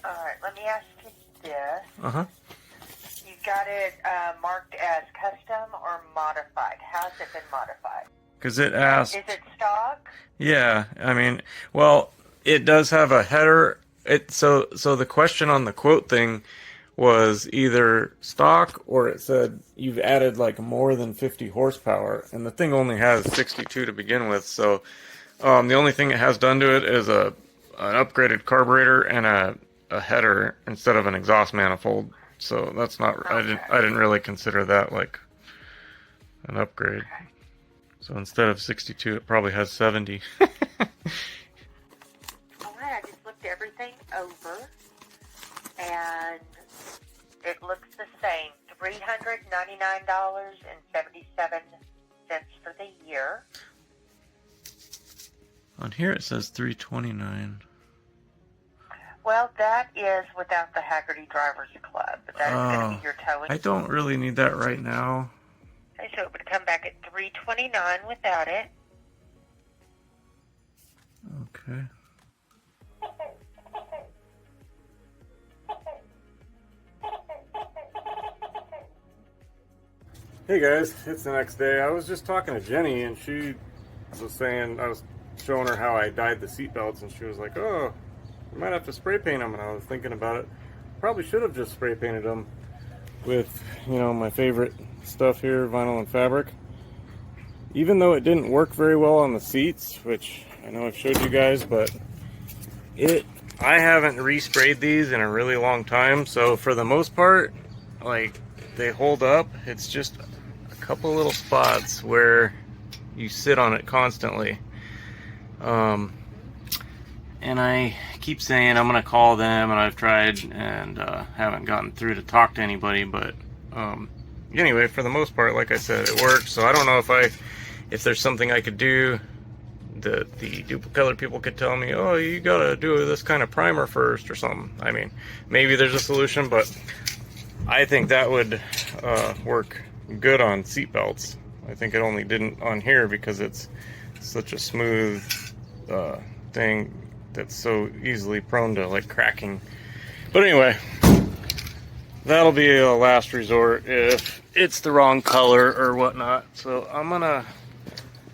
Alright, let me ask you this. Uh-huh. You got it marked as custom or modified. How's it been modified? Because it asked... Is it stock? Yeah, I mean, well, it does have a header. So the question on the quote thing was either stock or it said you've added like more than 50 horsepower, and the thing only has 62 to begin with. So the only thing it has done to it is an upgraded carburetor and a header instead of an exhaust manifold. So that's not. Okay. I didn't really consider that like an upgrade. Okay. So instead of 62, it probably has 70. Alright, I just looked everything over, and it looks the same. $399.77 for the year. On here it says $329. Well, that is without the Haggerty Drivers Club. That is going to be your towing. I don't really need that right now. Okay, so it would come back at $329 without it. Okay. Hey guys, it's the next day. I was just talking to Jenny and she was saying, I was showing her how I dyed the seat belts and she was like, oh, you might have to spray paint them, and I was thinking about it. Probably should have just spray painted them with, you know, my favorite stuff here, vinyl and fabric. Even though it didn't work very well on the seats, which I know I've showed you guys, but I haven't resprayed these in a really long time, so for the most part, like, they hold up. It's just a couple little spots where you sit on it constantly. And I keep saying I'm gonna call them, and I've tried and haven't gotten through to talk to anybody, but anyway, for the most part, like I said, it works. So I don't know if there's something I could do that the Duplicolor people could tell me, oh, you gotta do this kind of primer first or something. I mean, maybe there's a solution, but I think that would work good on seat belts. I think it only didn't on here because it's such a smooth thing that's so easily prone to like cracking. But anyway, that'll be a last resort if it's the wrong color or whatnot. So I'm gonna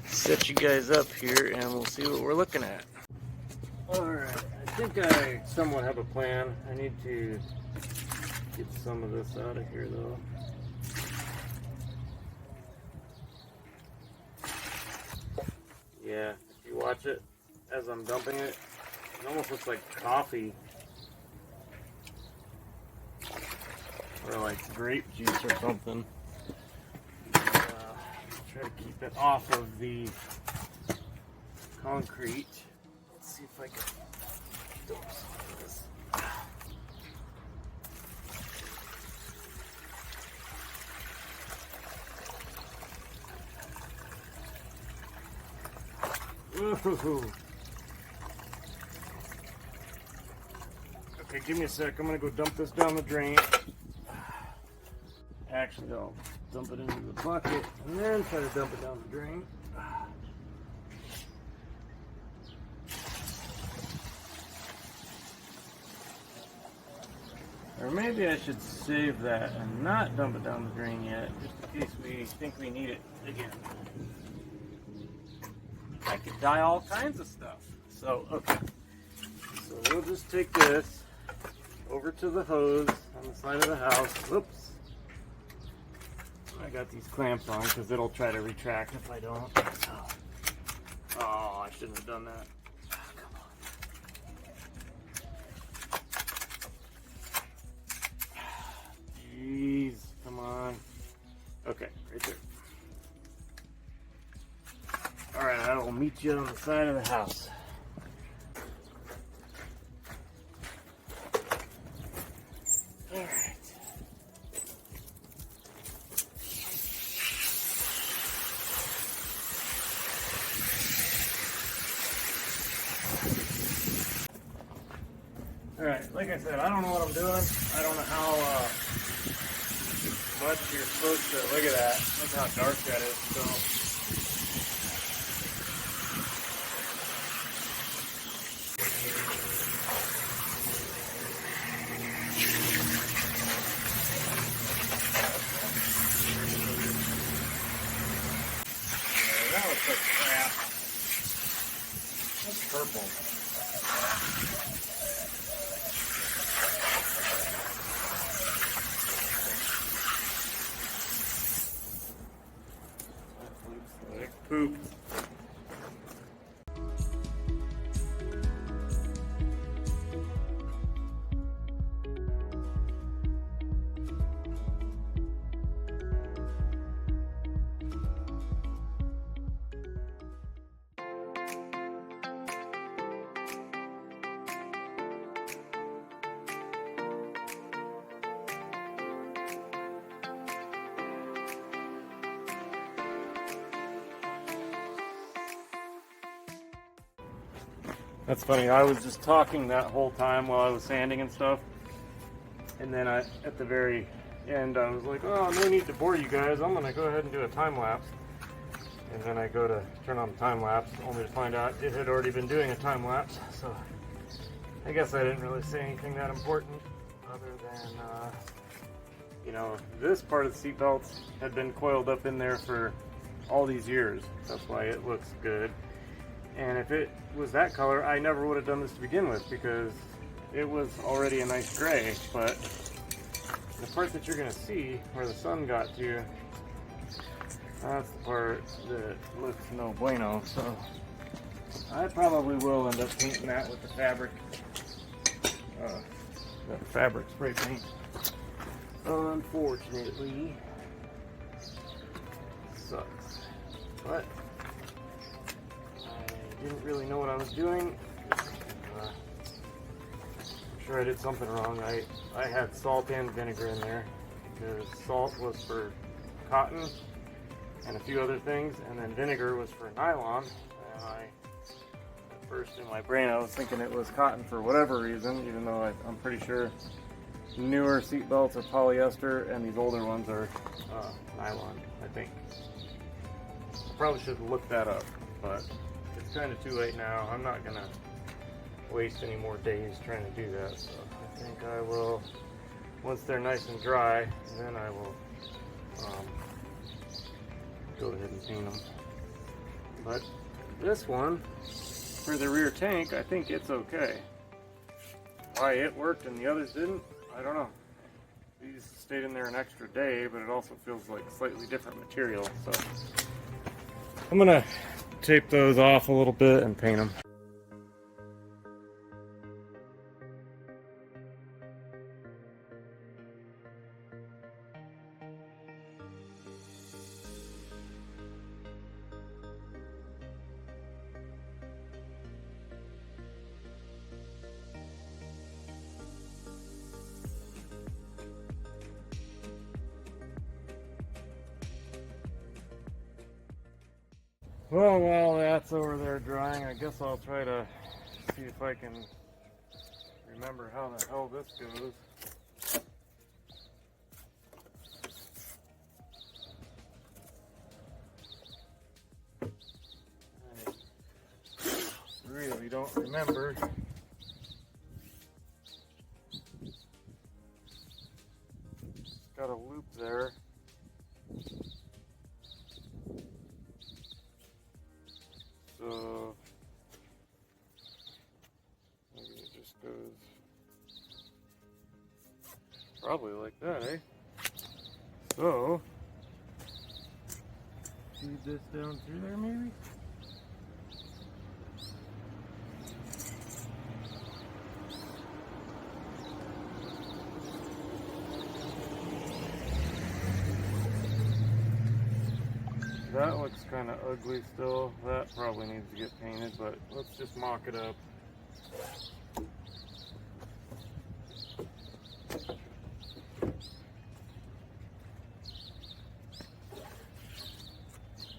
set you guys up here and we'll see what we're looking at. Alright, I think I somewhat have a plan. I need to get some of this out of here though. Yeah, if you watch it as I'm dumping it, it almost looks like coffee or like grape juice or something. Try to keep it off of the concrete. Let's see if I can dump some of this. Ooh. Okay, give me a sec. I'm gonna go dump this down the drain. Actually, I'll dump it into the bucket and then try to dump it down the drain. Or maybe I should save that and not dump it down the drain yet, just in case we think we need it again. I could dye all kinds of stuff. So, okay. So we'll just take this over to the hose on the side of the house. Whoops. I got these clamps on because it'll try to retract if I don't. Oh, I shouldn't have done that. Oh, come on. Jeez, come on. Okay, right there. Alright, I will meet you on the side of the house. Alright. Alright, like I said, I don't know what I'm doing. I don't know how much you're supposed to. Look at that. Look how dark that is. So. That's funny. I was just talking that whole time while I was sanding and stuff. And then at the very end, I was like, oh, no need to bore you guys. I'm going to go ahead and do a time lapse. And then I go to turn on the time lapse, only to find out it had already been doing a time lapse. So I guess I didn't really say anything that important other than, you know, this part of the seat belts had been coiled up in there for all these years. That's why it looks good. And if it was that color, I never would have done this to begin with because it was already a nice gray. But the part that you're going to see where the sun got to, that's the part that looks no bueno. So I probably will end up painting that with the fabric spray paint. Unfortunately, sucks. But I didn't really know what I was doing. I'm sure I did something wrong. I had salt and vinegar in there because salt was for cotton and a few other things, and then vinegar was for nylon. And at first in my brain I was thinking it was cotton for whatever reason, even though I'm pretty sure newer seat belts are polyester and these older ones are nylon, I think. I probably should have looked that up, but it's kind of too late now. I'm not gonna waste any more days trying to do that, so I think I will, once they're nice and dry, then I will go ahead and paint them. But this one, for the rear tank, I think it's okay. Why it worked and the others didn't, I don't know. These stayed in there an extra day, but it also feels like slightly different material, so I'm gonna tape those off a little bit and paint them. Well, while that's over there drying, I guess I'll try to see if I can remember how the hell this goes. I really don't remember. Got a loop there. So maybe it just goes probably like that, eh? So feed this down through there maybe? That looks kind of ugly still. That probably needs to get painted, but let's just mock it up.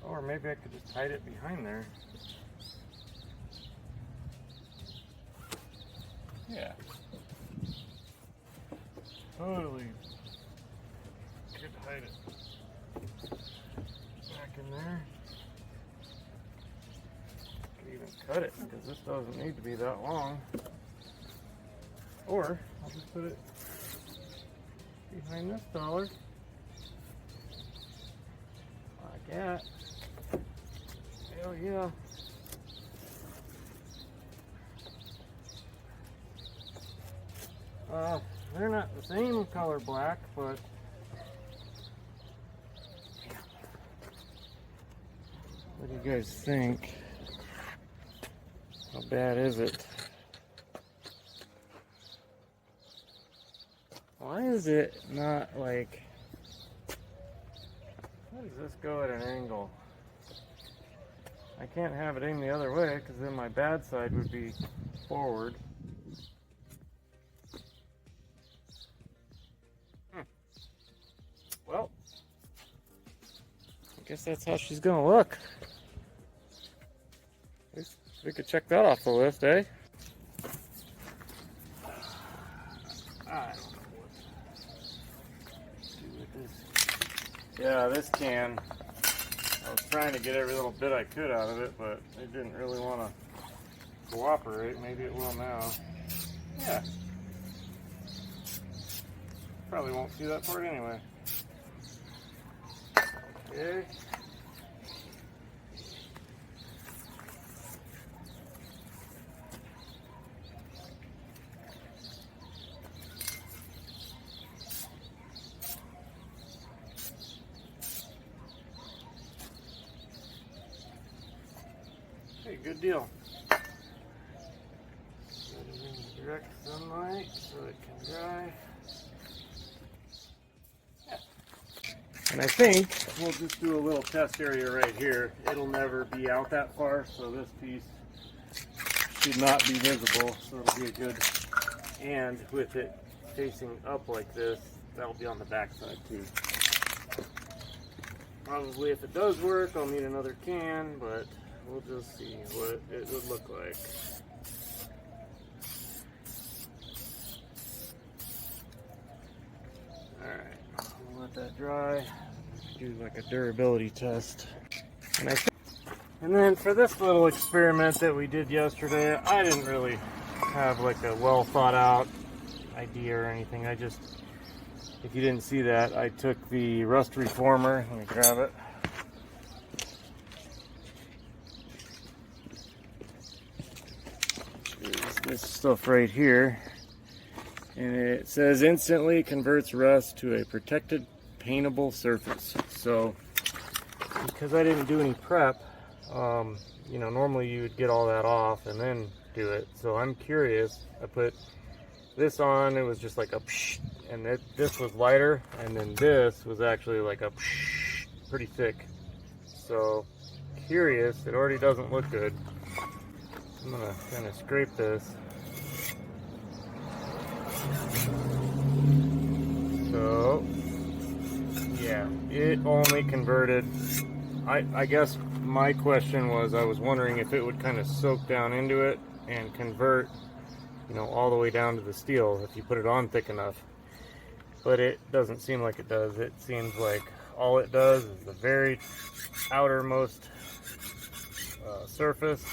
Or maybe I could just hide it behind there. Yeah. Totally could hide it back in there. Could even cut it because this doesn't need to be that long. Or I'll just put it behind this dollar. Like that. Hell yeah. They're not the same color black, but what do you guys think? How bad is it? Why is it not like, how does this go at an angle? I can't have it aim the other way because then my bad side would be forward. Well, I guess that's how she's gonna look. At least we could check that off the list, eh? Yeah, this can, I was trying to get every little bit I could out of it, but it didn't really want to cooperate. Maybe it will now. Yeah. Probably won't see that part anyway. Okay. Okay, good deal. Put it in direct sunlight so it can dry. Yeah. And I think we'll just do a little test area right here. It'll never be out that far, so this piece should not be visible, so it'll be a good, and with it facing up like this, that'll be on the back side too. Probably if it does work, I'll need another can, but we'll just see what it would look like. Alright, we'll let that dry. Do like a durability test. And then for this little experiment that we did yesterday, I didn't really have like a well thought out idea or anything. I just, if you didn't see that, I took the rust reformer. Let me grab it. This stuff right here, and it says instantly converts rust to a protected paintable surface. So because I didn't do any prep, you know, normally you would get all that off and then do it. So I'm curious. I put this on, it was just like a psh, and this was lighter, and then this was actually like a psh, pretty thick. So curious, it already doesn't look good. I'm gonna kind of scrape this. So yeah, it only converted. I guess my question was, I was wondering if it would kind of soak down into it and convert, you know, all the way down to the steel if you put it on thick enough. But it doesn't seem like it does. It seems like all it does is the very outermost surface.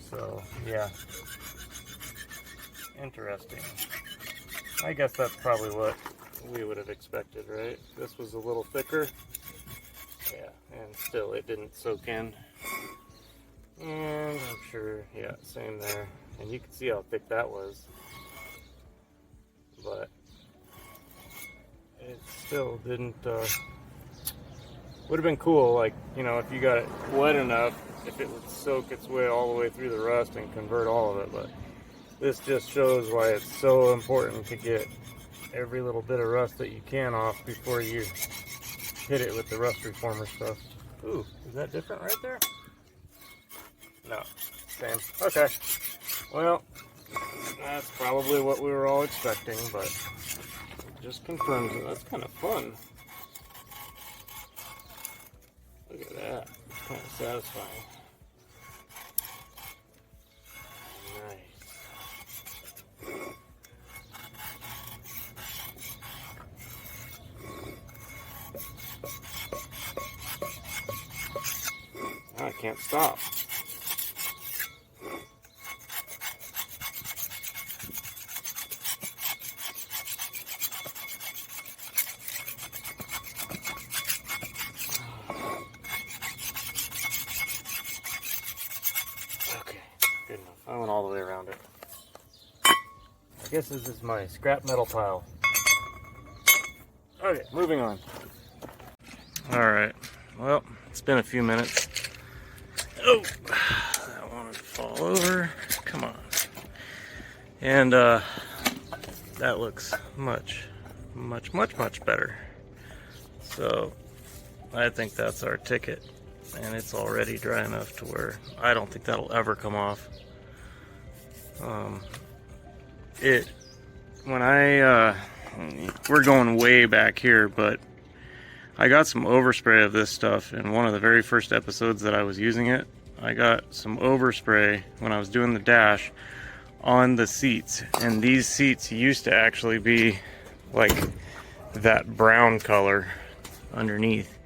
So yeah, interesting. I guess that's probably what we would have expected, right? This was a little thicker. Yeah, and still it didn't soak in. And I'm sure, yeah, same there. And you can see how thick that was. But it still didn't, would have been cool, like, you know, if you got it wet enough, if it would soak its way all the way through the rust and convert all of it. But this just shows why it's so important to get every little bit of rust that you can off before you hit it with the rust reformer stuff. Ooh, is that different right there? No, same. Okay. Well, that's probably what we were all expecting, but it just confirms it. That's kind of fun. Look at that. It's kind of satisfying. I can't stop. Okay, good enough. I went all the way around it. I guess this is my scrap metal pile. Okay, moving on. Alright, well, it's been a few minutes. Oh, that wanted to fall over. Come on. And that looks much better. So I think that's our ticket, and it's already dry enough to where I don't think that'll ever come off. We're going way back here, but I got some overspray of this stuff in one of the very first episodes that I was using it. I got some overspray when I was doing the dash on the seats, and these seats used to actually be like that brown color underneath.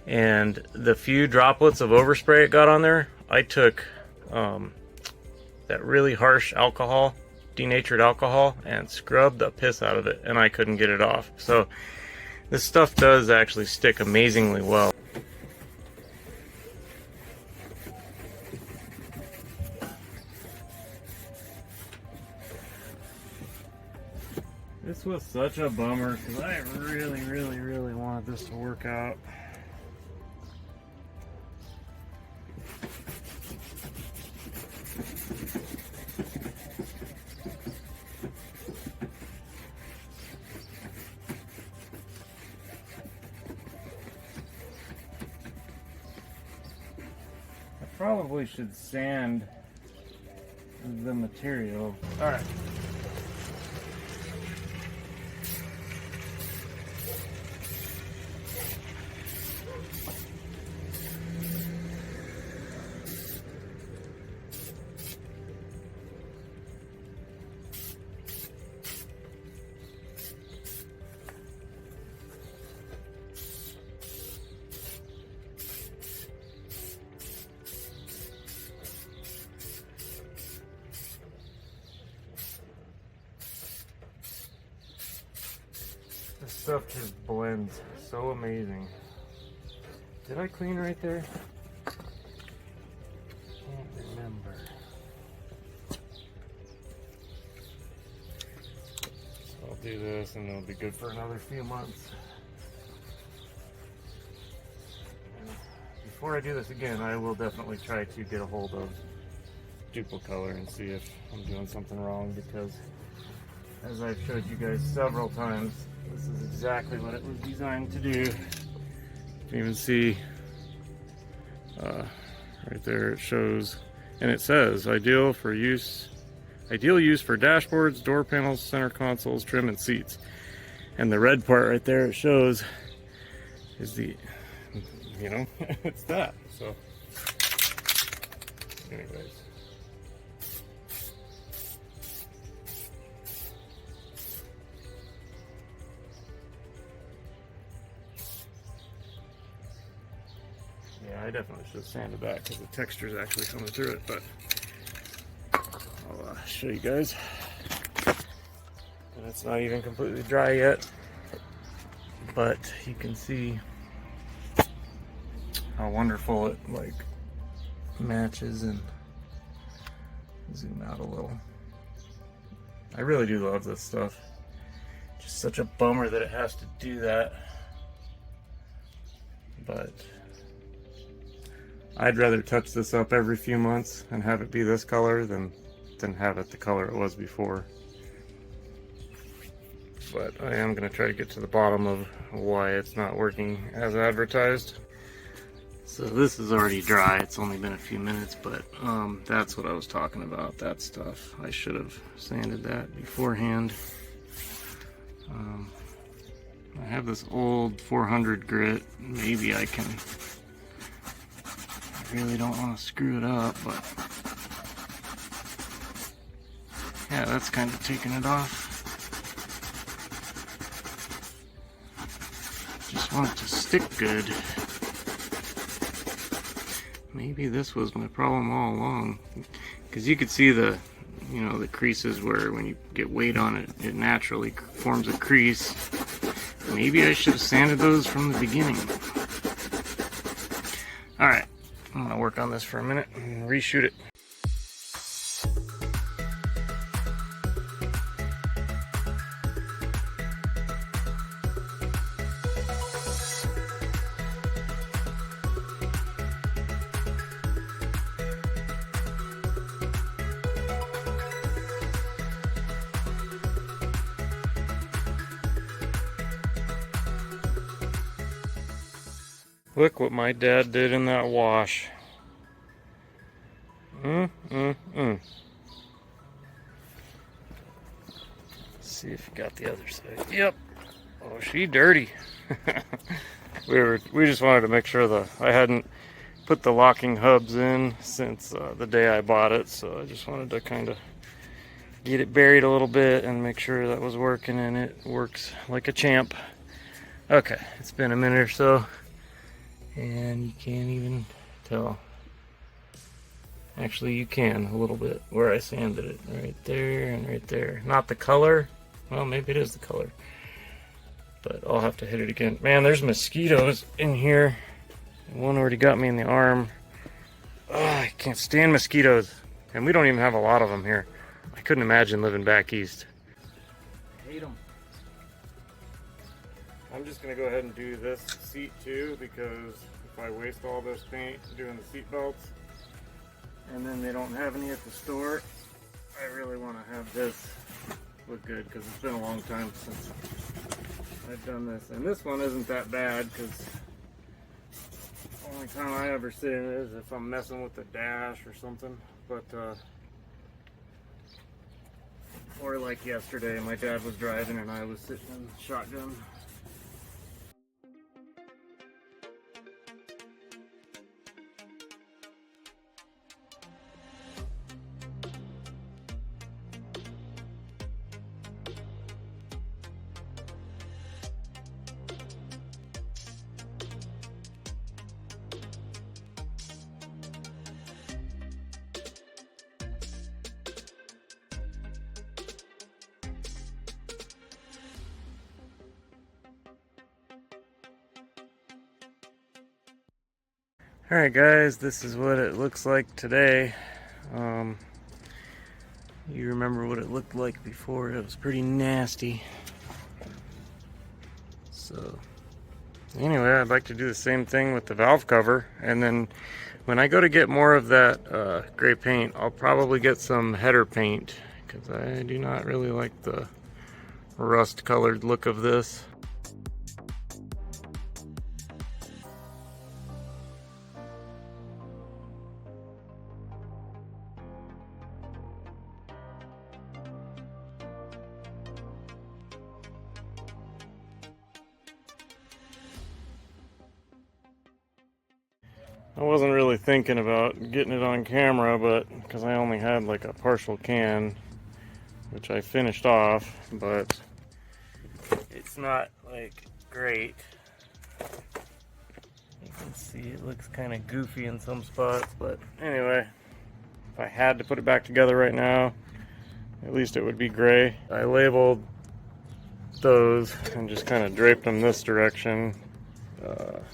And the few droplets of overspray it got on there, I took that really harsh alcohol, denatured alcohol, and scrubbed the piss out of it, and I couldn't get it off. So this stuff does actually stick amazingly well. This was such a bummer because I really wanted this to work out. I probably should sand the material. All right. This stuff just blends so amazing. Did I clean right there? Can't remember. So I'll do this and it'll be good for another few months. And before I do this again, I will definitely try to get a hold of Duplicolor and see if I'm doing something wrong, because as I've showed you guys several times, this is exactly what it was designed to do. You can even see right there it shows, and it says ideal use for dashboards, door panels, center consoles, trim, and seats. And the red part right there it shows is the, you know, it's that. So anyways. Yeah, I definitely should have sanded that because the texture is actually coming through it, but I'll show you guys. And it's not even completely dry yet, but you can see how wonderful it like matches. And zoom out a little. I really do love this stuff. Just such a bummer that it has to do that, but I'd rather touch this up every few months and have it be this color than have it the color it was before. But I am going to try to get to the bottom of why it's not working as advertised. So this is already dry, it's only been a few minutes, but that's what I was talking about, that stuff. I should have sanded that beforehand. I have this old 400 grit, maybe I can, I really don't want to screw it up, but yeah, that's kind of taking it off. Just want it to stick good. Maybe this was my problem all along, because you could see the, you know, the creases where when you get weight on it, it naturally forms a crease. Maybe I should have sanded those from the beginning. Alright, I'm going to work on this for a minute and reshoot it. Look what my dad did in that wash. Let's see if you got the other side. Yep. Oh, she dirty. We just wanted to make sure I hadn't put the locking hubs in since the day I bought it, so I just wanted to kind of get it buried a little bit and make sure that was working, and it works like a champ. Okay, it's been a minute or so, and you can't even tell. Actually, you can a little bit where I sanded it. Right there and right there. Not the color. Well, maybe it is the color. But I'll have to hit it again. Man, there's mosquitoes in here. One already got me in the arm. Oh, I can't stand mosquitoes. And we don't even have a lot of them here. I couldn't imagine living back east. I hate them. I'm just going to go ahead and do this seat too, because if I waste all this paint doing the seat belts, and then they don't have any at the store, I really want to have this look good, because it's been a long time since I've done this. And this one isn't that bad, because the only time I ever sit in it is if I'm messing with the dash or something. But or like yesterday, my dad was driving and I was sitting in the shotgun. Alright guys, this is what it looks like today. You remember what it looked like before. It was pretty nasty. So anyway, I'd like to do the same thing with the valve cover, and then when I go to get more of that gray paint, I'll probably get some header paint, because I do not really like the rust colored look of this. I wasn't really thinking about getting it on camera, but because I only had like a partial can, which I finished off, but it's not like great. You can see it looks kind of goofy in some spots, but anyway, if I had to put it back together right now, at least it would be gray. I labeled those and just kind of draped them this direction,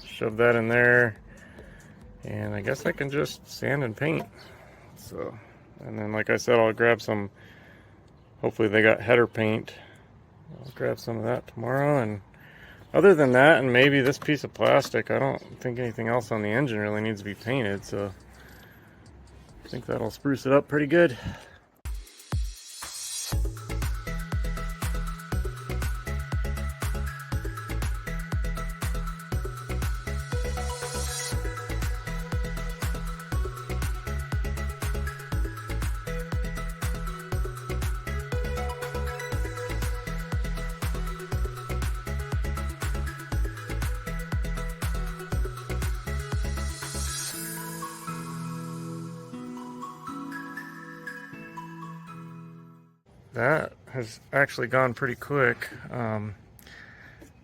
shoved that in there. And I guess I can just sand and paint. So, and then like I said, I'll grab some, hopefully they got header paint. I'll grab some of that tomorrow. And other than that, and maybe this piece of plastic, I don't think anything else on the engine really needs to be painted. So I think that'll spruce it up pretty good. That has actually gone pretty quick.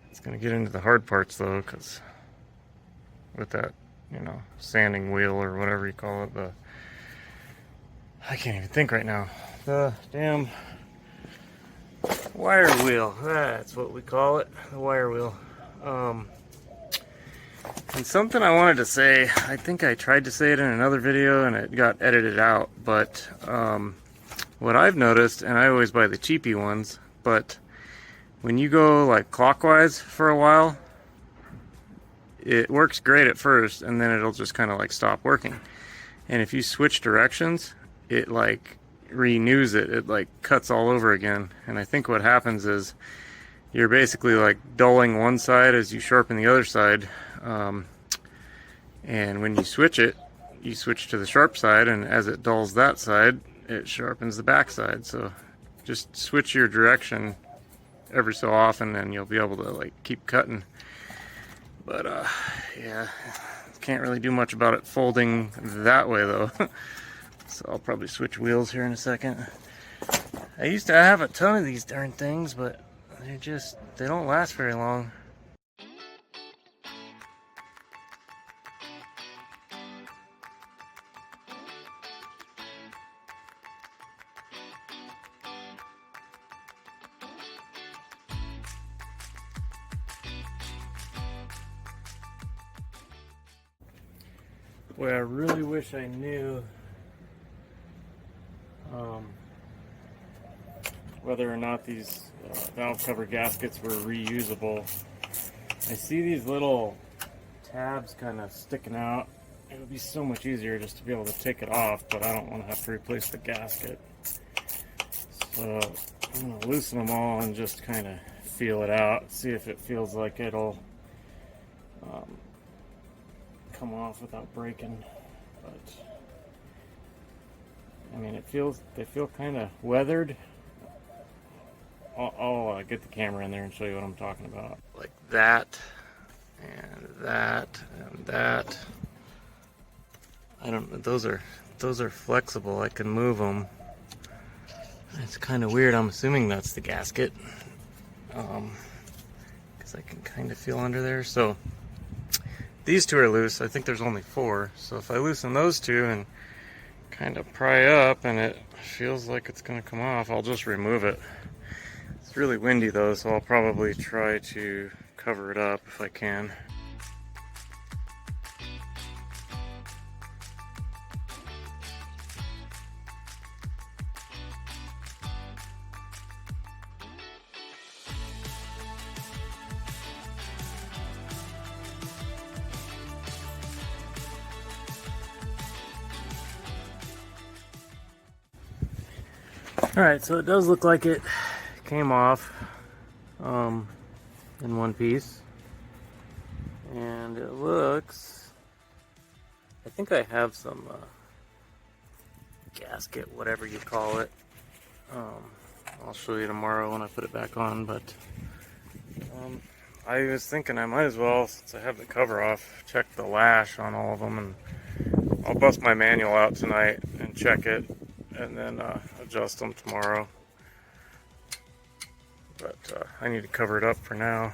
It's going to get into the hard parts though, because with that, you know, sanding wheel or whatever you call it, I can't even think right now. The damn wire wheel, that's what we call it, the wire wheel. And something I wanted to say, I think I tried to say it in another video and it got edited out, but what I've noticed, and I always buy the cheapy ones, but when you go like clockwise for a while, it works great at first and then it'll just kind of like stop working. And if you switch directions, it like renews it. It like cuts all over again. And I think what happens is you're basically like dulling one side as you sharpen the other side. And when you switch it, you switch to the sharp side, and as it dulls that side, it sharpens the back side. So just switch your direction every so often and you'll be able to like keep cutting. But yeah, can't really do much about it folding that way though. So I'll probably switch wheels here in a second. I used to have a ton of these darn things, but they don't last very long. Boy, I really wish I knew whether or not these valve cover gaskets were reusable. I see these little tabs kind of sticking out. It would be so much easier just to be able to take it off, but I don't want to have to replace the gasket. So I'm going to loosen them all and just kind of feel it out, see if it feels like it'll come off without breaking. But I mean, they feel kind of weathered. I'll get the camera in there and show you what I'm talking about. Like that, and that, and that. I don't. Those are flexible. I can move them. It's kind of weird. I'm assuming that's the gasket, because I can kind of feel under there. So these two are loose. I think there's only 4. So if I loosen those two and kind of pry up, and it feels like it's going to come off, I'll just remove it. It's really windy though, so I'll probably try to cover it up if I can. Alright, so it does look like it came off in one piece, and it looks, I think I have some gasket, whatever you call it. I'll show you tomorrow when I put it back on, but I was thinking I might as well, since I have the cover off, check the lash on all of them, and I'll bust my manual out tonight and check it, and then adjust them tomorrow. But I need to cover it up for now.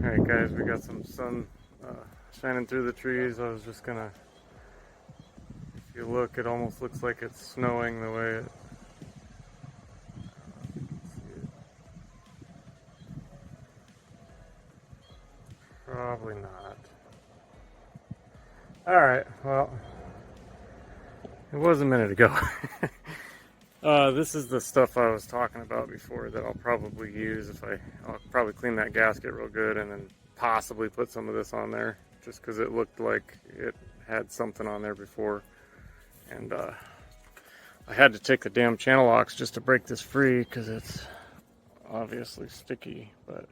Alright guys, we got some sun shining through the trees. I was just gonna, if you look, it almost looks like it's snowing the way it probably not. Alright, well, it was a minute ago. This is the stuff I was talking about before that I'll probably use if I'll probably clean that gasket real good and then possibly put some of this on there, just because it looked like it had something on there before. And I had to take the damn channel locks just to break this free because it's obviously sticky, but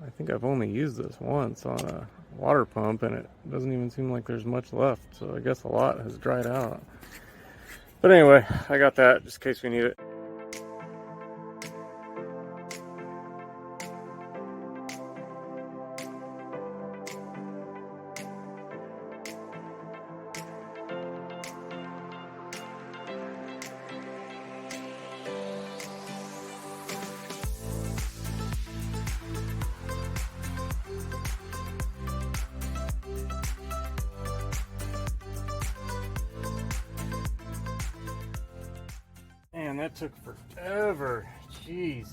I think I've only used this once on a water pump, and it doesn't even seem like there's much left, so I guess a lot has dried out. But anyway, I got that just in case we need it. Man, that took forever. Jeez.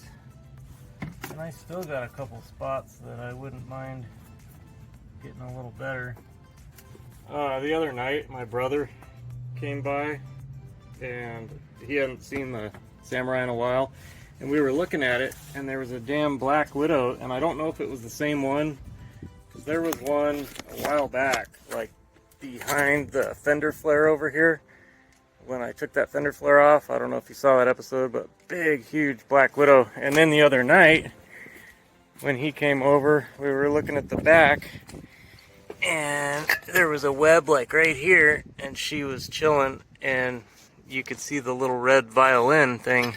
And I still got a couple spots that I wouldn't mind getting a little better. The other night, my brother came by, and he hadn't seen the Samurai in a while, and we were looking at it, and there was a damn Black Widow, and I don't know if it was the same one, because there was one a while back, like behind the fender flare over here. When I took that fender flare off, I don't know if you saw that episode, but big, huge Black Widow. And then the other night, when he came over, we were looking at the back, and there was a web like right here, and she was chilling, and you could see the little red violin thing.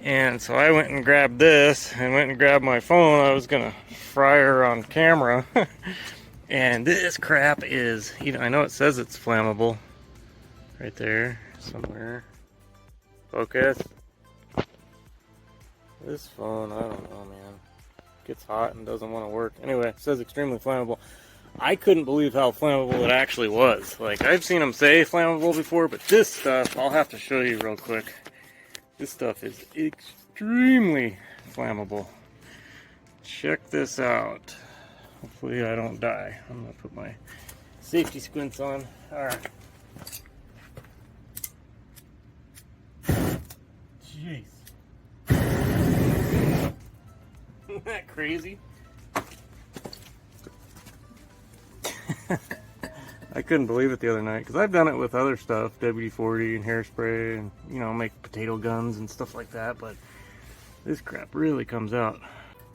And so I went and grabbed this, and went and grabbed my phone. I was gonna fry her on camera. And this crap is, you know, I know it says it's flammable. Right there, somewhere. Focus. This phone, I don't know, man. gets hot and doesn't want to work. Anyway, it says extremely flammable. I couldn't believe how flammable it actually was. Like, I've seen them say flammable before, but this stuff, I'll have to show you real quick. This stuff is extremely flammable. Check this out. Hopefully I don't die. I'm gonna put my safety squints on. Alright. Jeez. Isn't that crazy? I couldn't believe it the other night because I've done it with other stuff, WD-40 and hairspray, and you know, make potato guns and stuff like that, but this crap really comes out.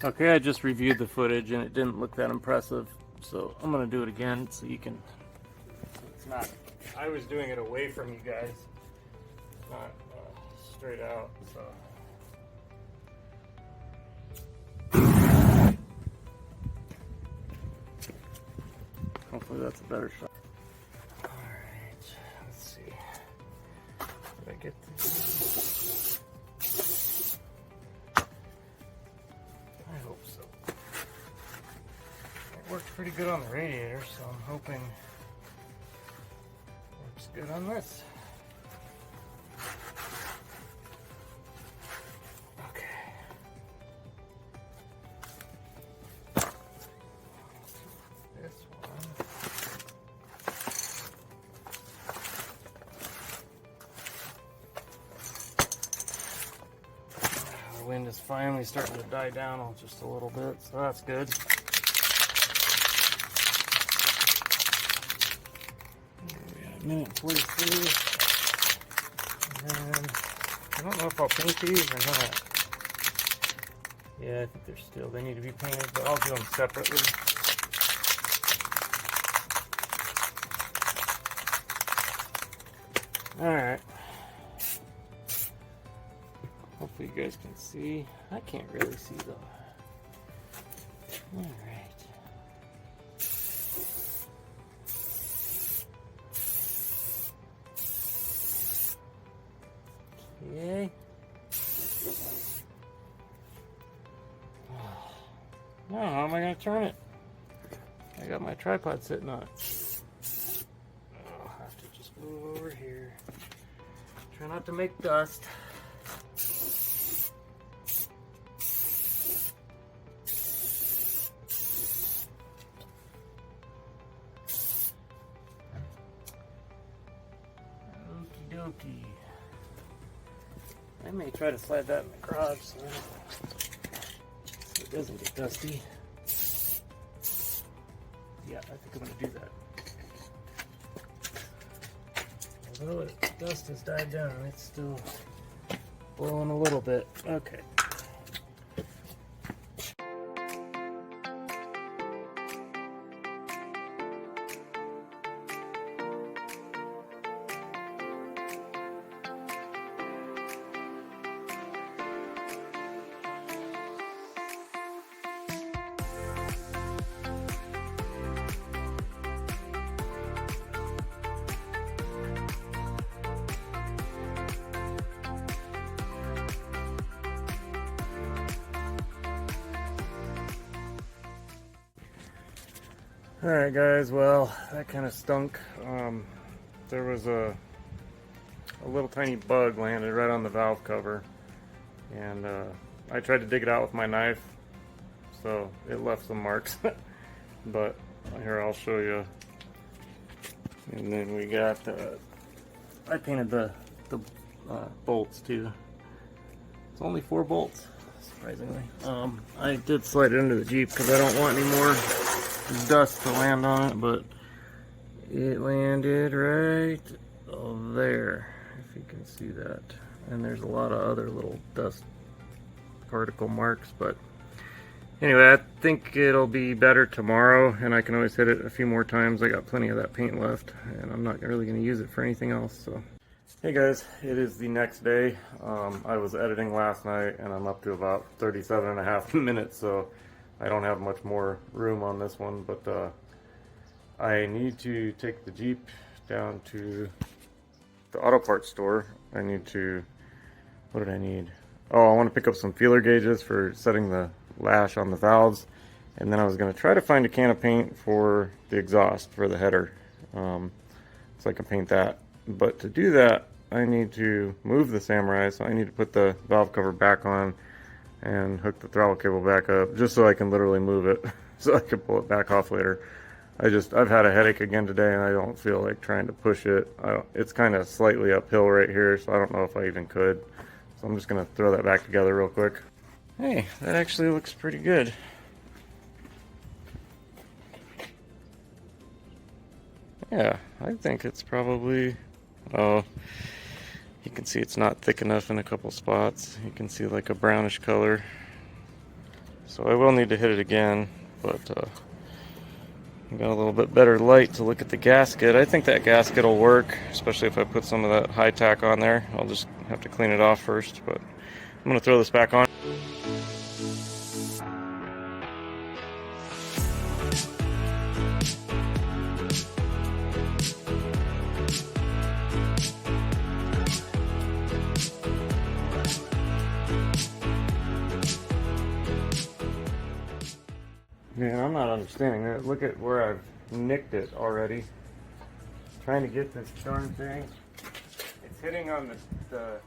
Okay, I just reviewed the footage and it didn't look that impressive, so I'm gonna do it again so you can. It's not. I was doing it away from you guys, not straight out. So. Hopefully that's a better shot. Alright, let's see. Did I get this? I hope so. It worked pretty good on the radiator, so I'm hoping it works good on this. The wind is finally starting to die down just a little bit, so that's good. We got a minute and 43. And I don't know if I'll paint these or not. Yeah, I think they need to be painted, but I'll do them separately. Alright. Hopefully you guys can see. I can't really see though. Alright. Okay. Now how am I going to turn it? I got my tripod sitting on it. I'll have to just move over here. Try not to make dust. Okie dokie. I may try to slide that in the garage so it doesn't get dusty. Yeah, I think I'm going to do that. Although the dust has died down, it's still blowing a little bit. Okay. Alright guys, well, that kind of stunk. There was a little tiny bug landed right on the valve cover, and I tried to dig it out with my knife, so it left some marks. But here, I'll show you. And then we got, I painted the bolts too. It's only 4 bolts, surprisingly. I did slide it into the Jeep because I don't want any more dust to land on it, but it landed right there, if you can see that. And there's a lot of other little dust particle marks, but anyway, I think it'll be better tomorrow, and I can always hit it a few more times. I got plenty of that paint left, and I'm not really going to use it for anything else. So hey guys, it is the next day. I was editing last night and I'm up to about 37.5 minutes, so I don't have much more room on this one, but I need to take the Jeep down to the auto parts store. I need to, what did I need? Oh, I want to pick up some feeler gauges for setting the lash on the valves, and then I was going to try to find a can of paint for the exhaust for the header, so I can paint that. But to do that, I need to move the Samurai, so I need to put the valve cover back on and hook the throttle cable back up, just so I can literally move it, so I can pull it back off later. I've had a headache again today, and I don't feel like trying to push it. It's kind of slightly uphill right here, so I don't know if I even could. So I'm just going to throw that back together real quick. Hey, that actually looks pretty good. Yeah, I think it's probably, oh, you can see it's not thick enough in a couple spots. You can see like a brownish color. So I will need to hit it again, but I got a little bit better light to look at the gasket. I think that gasket will work, especially if I put some of that high tack on there. I'll just have to clean it off first, but I'm going to throw this back on. Man, I'm not understanding that. Look at where I've nicked it already. Trying to get this darn thing. It's hitting on the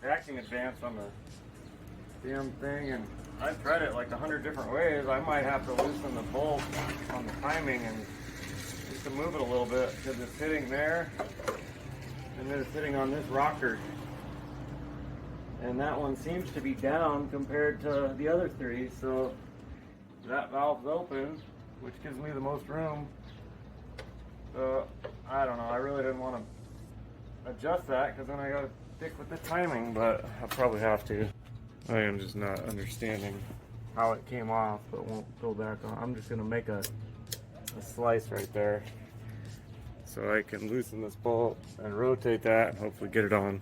acting advance on the damn thing, and I've tried it like 100 different ways. I might have to loosen the bolt on the timing and just to move it a little bit, because it's hitting there, and then it's hitting on this rocker. And that one seems to be down compared to the other three, so that valve's open, which gives me the most room. So I don't know, I really didn't want to adjust that, because then I gotta stick with the timing, but I'll probably have to. I am just not understanding how it came off but won't go back on. I'm just gonna make a slice right there so I can loosen this bolt and rotate that and hopefully get it on.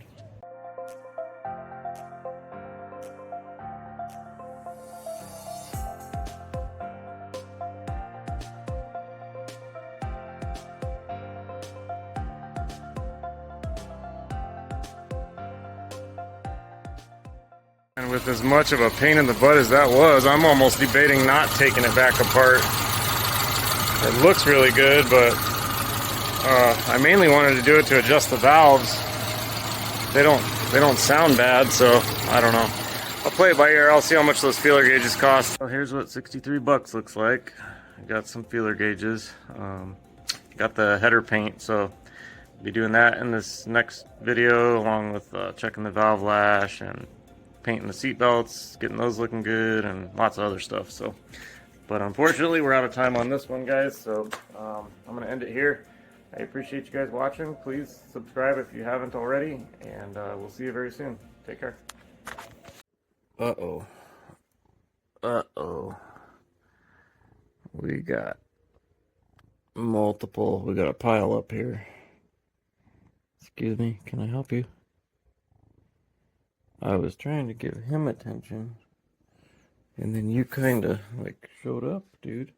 And with as much of a pain in the butt as that was, I'm almost debating not taking it back apart. It looks really good, but I mainly wanted to do it to adjust the valves. They don't sound bad, so I don't know. I'll play it by ear. I'll see how much those feeler gauges cost. Well, here's what 63 bucks looks like. I got some feeler gauges. Got the header paint, so I'll be doing that in this next video, along with checking the valve lash and painting the seat belts, getting those looking good, and lots of other stuff. So, but unfortunately we're out of time on this one, guys, so I'm gonna end it here. I appreciate you guys watching. Please subscribe if you haven't already, and we'll see you very soon. Take care. Uh-oh, we got we got a pile up here. Excuse me, can I help you? I was trying to give him attention, and then you kind of like showed up, dude.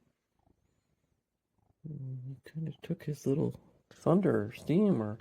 You kind of took his little thunder or steam or